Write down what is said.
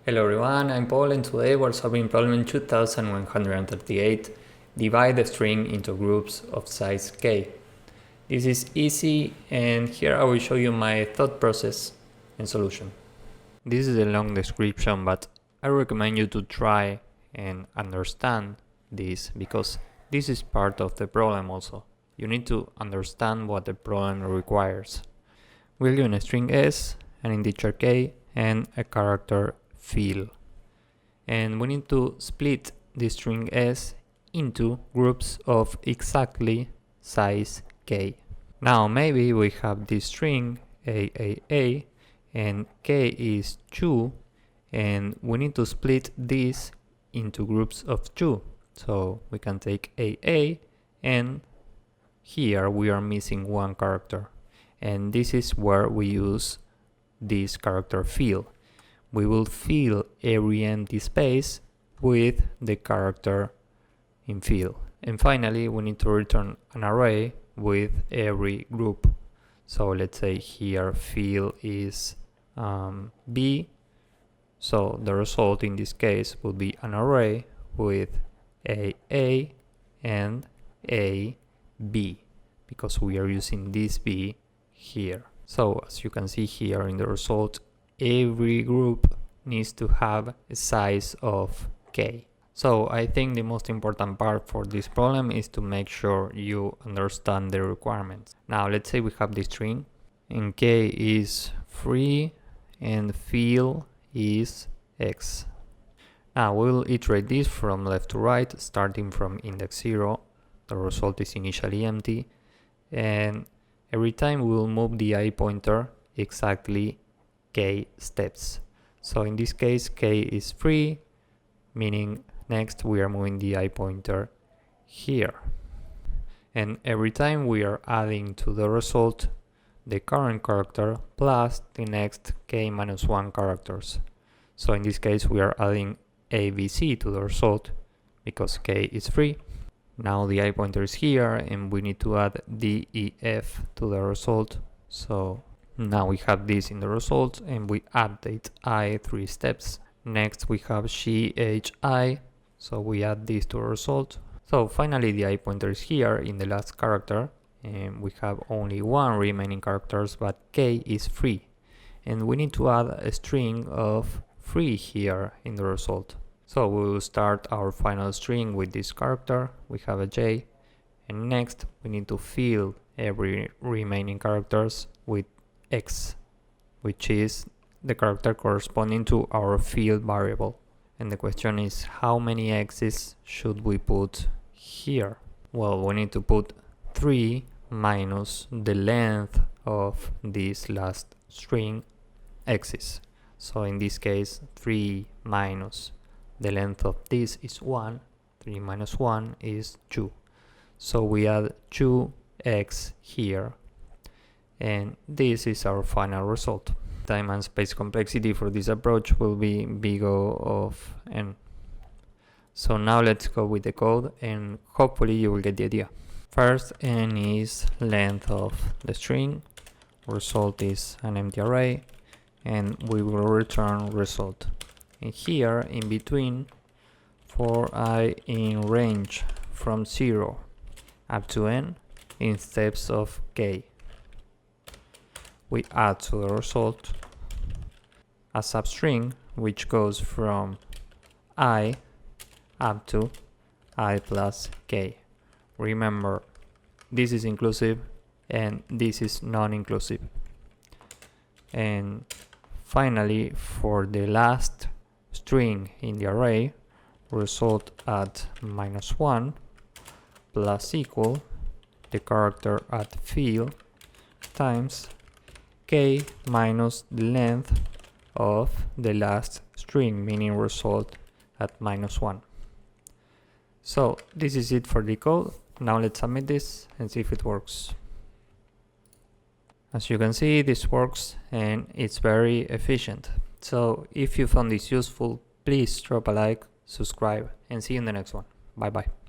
Hello everyone, I'm Paul and today we're solving problem 2138. Divide the string into groups of size k. This is easy and here I will show you my thought process and solution. This is a long description, but I recommend you to try and understand this because this is part of the problem also. You need to understand what the problem requires. We're given a string s, an integer k, and a character fill. And we need to split this string s into groups of exactly size k. Now maybe we have this string a and k is 2 and we need to split this into groups of 2. So we can take a and here we are missing one character. And this is where we use this character fill. We will fill every empty space with the character in fill. And finally, we need to return an array with every group. So let's say here fill is B. So the result in this case will be an array with A and A B because we are using this B here. So as you can see here in the result, every group needs to have a size of k. So I think the most important part for this problem is to make sure you understand the requirements. Now let's say we have this string and k is 3 and fill is x. Now we'll iterate this from left to right, starting from index 0. The result is initially empty, and every time we will move the I pointer exactly k steps. So in this case k is 3, meaning next we are moving the I pointer here. And every time we are adding to the result the current character plus the next k minus 1 characters. So in this case we are adding ABC to the result because k is 3. Now the I pointer is here and we need to add DEF to the result. So now we have this in the result and we update I 3 steps. Next we have CHI, so we add this to the result. So finally the I pointer is here in the last character and we have only one remaining characters, but k is 3. And we need to add a string of 3 here in the result. So we will start our final string with this character. We have a j, and next we need to fill every remaining characters with x, which is the character corresponding to our fill variable. And the question is, how many x's should we put here? Well, we need to put 3 minus the length of this last string x's. So in this case 3 minus the length of this is 1, 3 minus 1 is 2. So we add 2x here, and this is our final result. Time and space complexity for this approach will be big O of n. So now let's go with the code and hopefully you will get the idea. First, n is length of the string, result is an empty array, and we will return result. And here in between, for I in range from 0 up to n in steps of k, we add to the result a substring which goes from I up to I plus k. Remember, this is inclusive and this is non-inclusive. And finally, for the last string in the array, result at -1 plus equal the character at fill times k minus the length of the last string, meaning result at -1. So this is it for the code. Now let's submit this and see if it works. As you can see, this works and it's very efficient. So if you found this useful, please drop a like, subscribe, and see you in the next one. Bye bye.